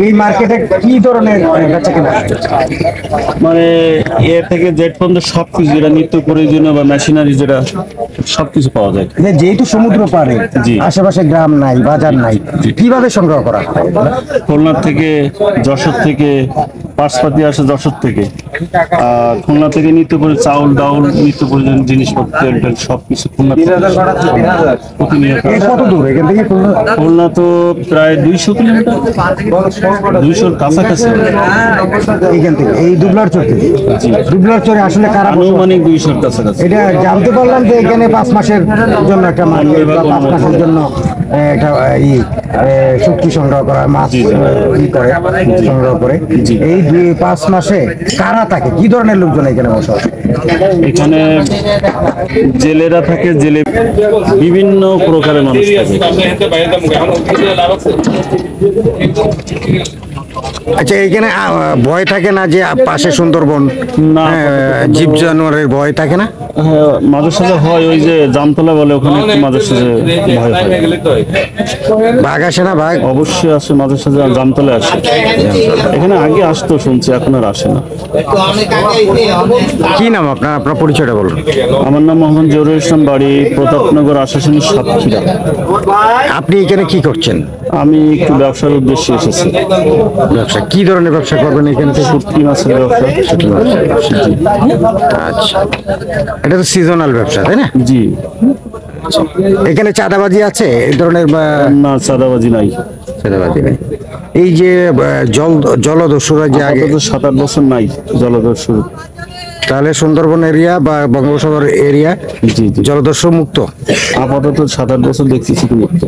এই মার্কেটে কি ধরনের বেচাকেনা? মানে এ থেকে জেড পর্যন্ত সবকিছু যেটা নিত্য প্রয়োজনীয় বা মেশিনারি যেটা সবকিছু পাওয়া যায়। যেহেতু সমুদ্র পাড়ে, জি। আশেপাশে গ্রাম নাই, বাজার নাই, কিভাবে সংগ্রহ করা হয়? খুলনা থেকে, যশোর থেকে, পার্সপাতি আসে যশোর থেকে, আর খুলনা থেকে নিত্য করে চাউল ডাউল নিত্য প্রয়োজনীয় জিনিসপত্র তেল টেল সবকিছু খুলনা থেকে প্রতিনিয়ত। এই কত দূর এখান থেকে খুলনা? খুলনা তো প্রায় 200 কিলোমিটার, 200-র কাছাকাছি। এইখান থেকে এই দুবলার চর থেকে? দুবলার চরে আসলে কারা বসবাস? আনুমানিক 200-র কাছাকাছি। এটা জানতে পারলাম যে এখানে 5 মাসের জন্য একটা মার্কেট, বা 5 মাসের জন্য একটা শুটকি সংগ্রহ করা হয়, মাছ করে সংগ্রহ করে। এই 5 মাসে কারা থাকে, কি ধরনের লোকজন এখানে বসবাস? এখানে জেলেরা থাকে, জেলে বিভিন্ন প্রকারের মানুষ থাকে। আচ্ছা, এখানে ভয় থাকে না যে পাশে সুন্দরবন, না, জীব জানোয়ারের ভয় থাকে না? হ্যাঁ, মাঝে সাঝে হয়, ওই যে জামতলা বলে ওখানে একটু মাঝে সাঝে ভয় হয়। বাঘ আসে না? বাঘ অবশ্যই আসে, মাঝে সাঝে জামতলা আসে। এখানে আগে আসতো শুনছি, এখন আর আসে না। কি নাম আপনার? আপনার পরিচয়টা বলুন। আমার নাম মোহাম্মদ জহুরুল ইসলাম, বাড়ি প্রতাপনগর, আশাশুনি, সাতক্ষীরা। আপনি এখানে কি করছেন? আমি একটু ব্যবসার উদ্দেশ্যে এসেছি। ব্যবসা কি ধরনের ব্যবসা করবেন এখান থেকে? শুটকি মাছের ব্যবসা। আচ্ছা, এটা তো সিজনাল ব্যবসা, তাই না? জি। এখানে চাঁদাবাজি আছে এই ধরনের? না, চাঁদাবাজি নাই। চাঁদাবাজি নেই। এই যে জলদস্যুরা যে আগে, আপাতত 7-8 বছর নাই জলদস্যু। তাহলে সুন্দরবন এরিয়া বা বঙ্গোপসাগর এরিয়া জি জি, জলদস্যু মুক্ত? আপাতত 7-8 বছর দেখতেছি মুক্ত।